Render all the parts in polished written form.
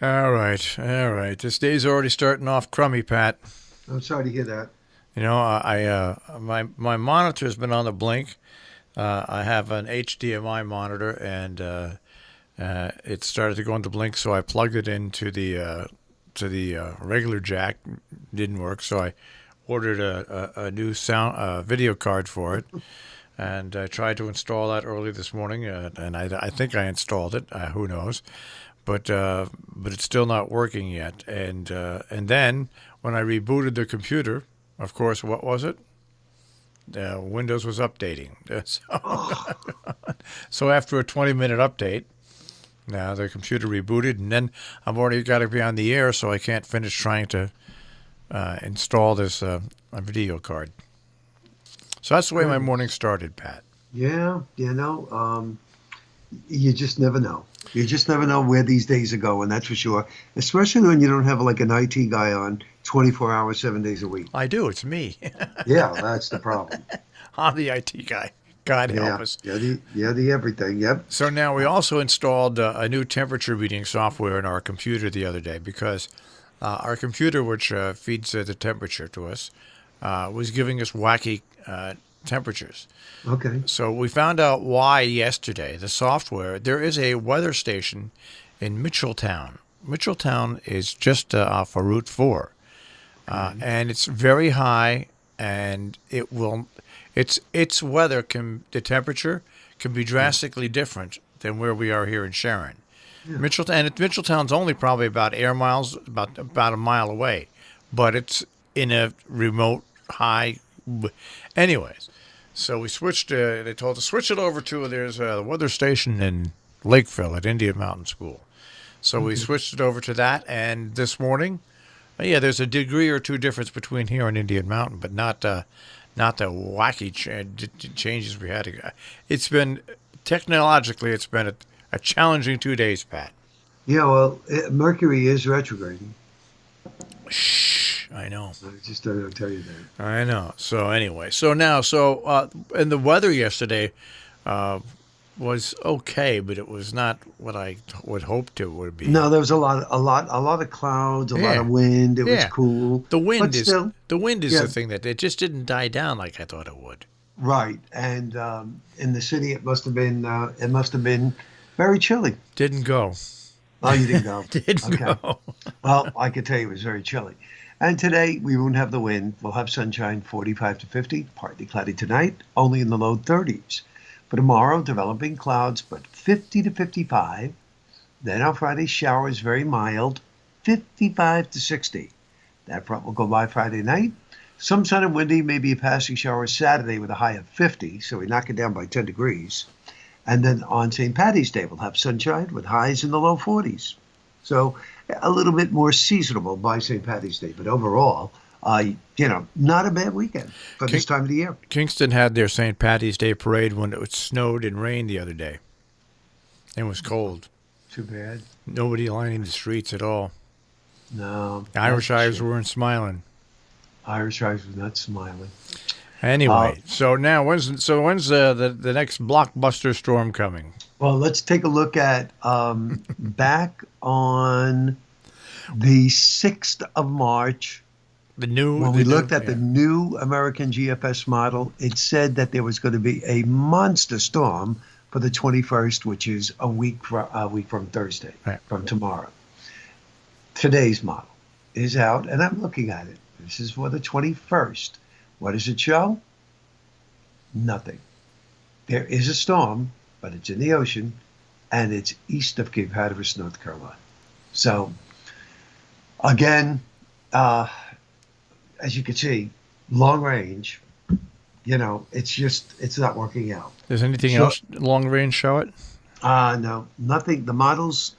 All right, all right. This day's already starting off crummy, Pat. I'm sorry to hear that. My monitor's been on the blink. I have an HDMI monitor, and it started to go on the blink, so I plugged it into the regular jack. Didn't work, so I ordered a new sound video card for it, and I tried to install that early this morning, and I think I installed it. Who knows? But it's still not working yet. And then when I rebooted the computer, of course, what was it? Windows was updating. Oh, So after a 20-minute update, now the computer rebooted, and then I've already got to be on the air, so I can't finish trying to install this video card. So that's the way my good. morning started, Pat. Yeah, you just never know. You just never know where these days are going, that's for sure. Especially when you don't have like an IT guy on 24 hours, 7 days a week. I do. It's me. Yeah, that's the problem. I'm the IT guy. God help Yeah, us. the everything. Yep. So now we also installed a new temperature reading software in our computer the other day because our computer, which feeds the temperature to us, was giving us wacky temperatures. Okay. So we found out why yesterday. The software, there is a weather station in Mitchelltown. Mitchelltown is just off of Route 4. Okay. And it's very high, and its weather the temperature can be Yeah. drastically different than where we are here in Sharon. Yeah. Mitchelltown's only probably about air miles, about a mile away, but it's in a remote high. Anyways, so we switched. They told us switch it over to there's a weather station in Lakeville at Indian Mountain School. So we Okay. switched it over to that, and this morning, yeah, there's a degree or two difference between here and Indian Mountain, but not the wacky changes we had. It's been technologically, it's been a challenging 2 days, Pat. Yeah, well, Mercury is retrograding. Shh, I know. I just thought I'd tell you that. I know. So anyway, and the weather yesterday uh, was okay, but it was not what I would hoped it would be. No, there was a lot of clouds, a lot Yeah, of wind. It was yeah. cool, The but wind is still, the wind is yeah, the thing that it just didn't die down like I thought it would. right. And in the city, it must have been very chilly. Didn't go. Oh, you didn't go. Didn't Okay. go. Well, I could tell you it was very chilly. And today we won't have the wind. We'll have sunshine, 45 to 50, partly cloudy tonight, only in the low 30s. For tomorrow, developing clouds, but 50 to 55. Then on Friday, showers very mild, 55 to 60. That front will go by Friday night. Some sun and windy, maybe a passing shower Saturday with a high of 50, so we knock it down by 10 degrees. And then on St. Patty's Day, we'll have sunshine with highs in the low 40s. So a little bit more seasonable by St. Patty's Day, but overall, not a bad weekend for King, this time of the year. Kingston had their St. Patty's Day parade when it snowed and rained the other day. It was cold. Too bad. Nobody lining the streets at all. No, The that's Irish a eyes shame. weren't smiling. Irish eyes was not smiling. Uh, Anyway, so now when's the next blockbuster storm coming? well, let's take a look at back on the 6th of March. The new When the we new looked at the yeah. new American GFS model, it said that there was going to be a monster storm for the 21st, which is a week from Thursday, Right. from tomorrow. Today's model is out, and I'm looking at it. This is for the 21st. What does it show? Nothing. There is a storm, but it's in the ocean, and it's east of Cape Hatteras, North Carolina. So, again, uh, as you can see, long range, it's not working out. Does anything So, else long range show it? no, nothing. The models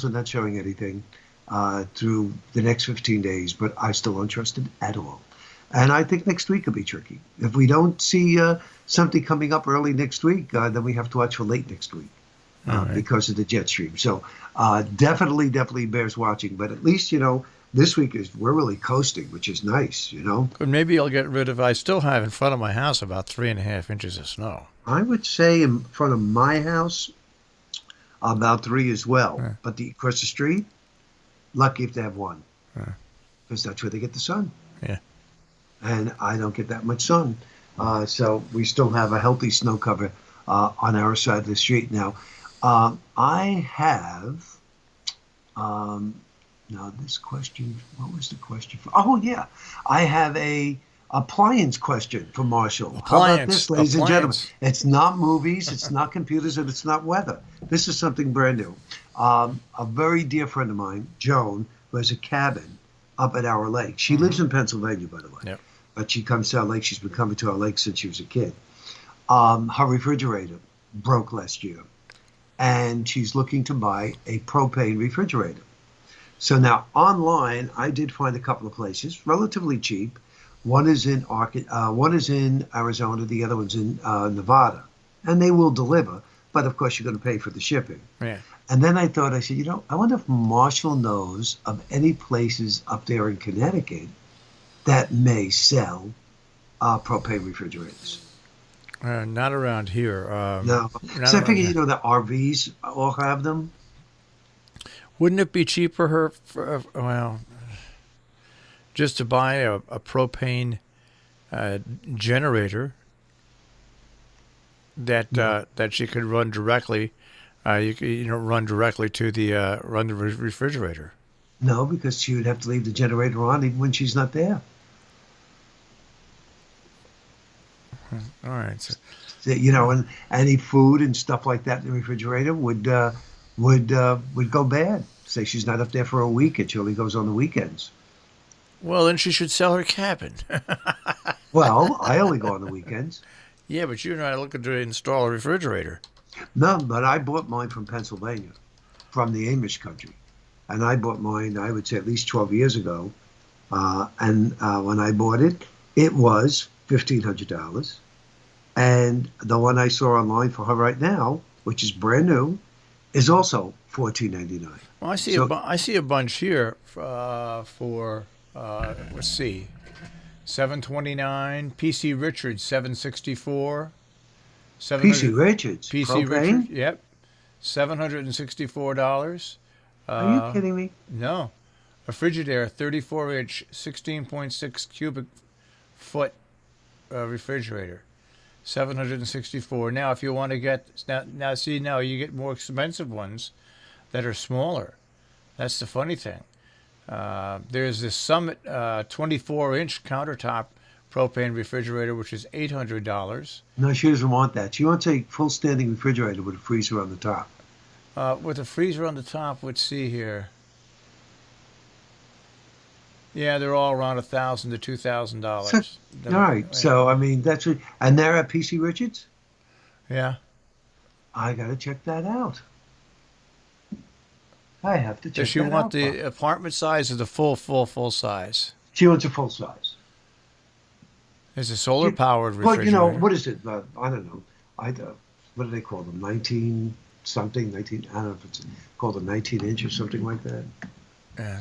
are not showing anything through the next 15 days, but I still don't trust it at all. And I think next week will be tricky. If we don't see something coming up early next week, then we have to watch for late next week All right. because of the jet stream. So definitely bears watching. But at least, this week we're really coasting, which is nice. But maybe I'll get rid of. I still have in front of my house about 3.5 inches of snow. I would say in front of my house, about three as well. Yeah. But across the street, Lucky if they have one, because that's where they get the sun. Yeah. And I don't get that much sun. So we still have a healthy snow cover on our side of the street now. I have, now this question, what was the question for? Oh, yeah. I have a appliance question for Marshall. How about this, ladies and gentlemen? It's not movies, it's not computers, and it's not weather. This is something brand new. A very dear friend of mine, Joan, who has a cabin up at our lake. She lives in Pennsylvania, by the way. Yep. But she comes to our lake. She's been coming to our lake since she was a kid. Her refrigerator broke last year, and she's looking to buy a propane refrigerator. So now online, I did find a couple of places, relatively cheap. One is in Arizona, the other one's in Nevada, and they will deliver. But of course, you're going to pay for the shipping. Yeah. And then I thought, I said, I wonder if Marshall knows of any places up there in Connecticut that may sell propane refrigerators. Not around here. No. So I figure, the RVs all have them. Wouldn't it be cheaper just to buy a propane generator that she could run directly? You could run directly to the refrigerator. No, because she would have to leave the generator on even when she's not there. All right. So, and any food and stuff like that in the refrigerator would go bad. Say she's not up there for a week and she only goes on the weekends. Well, then she should sell her cabin. Well, I only go on the weekends. Yeah, but you're not looking to install a refrigerator. No, but I bought mine from Pennsylvania, from the Amish country. And I bought mine, I would say, at least 12 years ago. And when I bought it, it was $1,500. And the one I saw online for her right now, which is brand new, is also $1,499. Well, I see a bunch here for let's see, $729. PC Richards $764. PC Richards. PC propane? Richards. Yep. $764. Are you kidding me? No. A Frigidaire 34-inch 16.6 cubic foot refrigerator. $764. Now, if you want to get now you get more expensive ones that are smaller. That's the funny thing. There's this Summit 24-inch countertop propane refrigerator, which is $800. No, she doesn't want that. She wants a full standing refrigerator with a freezer on the top. With a freezer on the top, let's see here. Yeah, they're all around $1,000 to $2,000. All right. So, I mean, that's what, and they're at PC Richards? Yeah. I got to check that out. I have to check that out. Does she want the apartment size or the full size? She wants a full size. It's a solar powered refrigerator. Well, what is it? I don't know. What do they call them? 19 something? 19? I don't know if it's called a 19-inch or something like that. Yeah,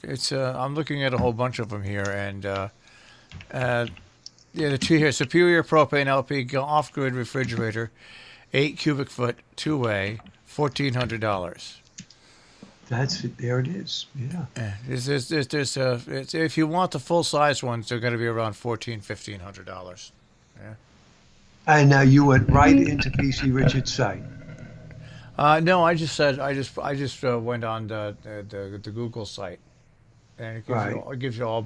it's. I'm looking at a whole bunch of them here, and the two here: Superior Propane LP off-grid refrigerator, 8 cubic foot, 2-way, $1,400. That's it. There it is. Yeah. If you want the full size ones, they're going to be around $1,500. Yeah. And now you went right into PC Richards' site. No, I just went on the Google site, and it gives you a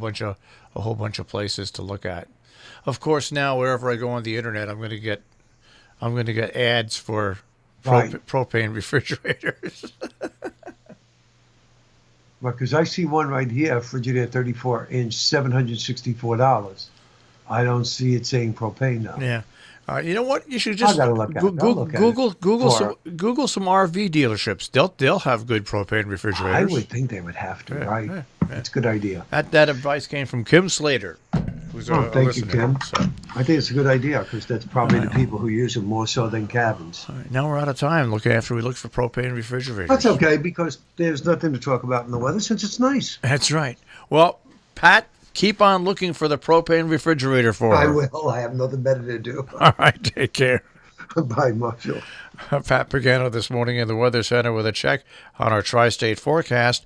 whole bunch of places to look at. Of course, now wherever I go on the internet, I'm going to get ads for propane refrigerators. Well, because I see one right here, Frigidaire 34-inch, $764. I don't see it saying propane now. Yeah. You know what? You should just Google some RV dealerships. They'll have good propane refrigerators. I would think they would have to, right? Yeah. That's a good idea. That advice came from Kim Slater, who's a thank listener. You, Kim. So. I think it's a good idea because that's probably the people who use them more so than cabins. Right, now we're out of time. We look for propane refrigerators. That's okay because there's nothing to talk about in the weather since it's nice. That's right. Well, Pat, keep on looking for the propane refrigerator for her. I will. I have nothing better to do. All right. Take care. Bye, Marshall. Pat Pagano this morning in the Weather Center with a check on our tri-state forecast.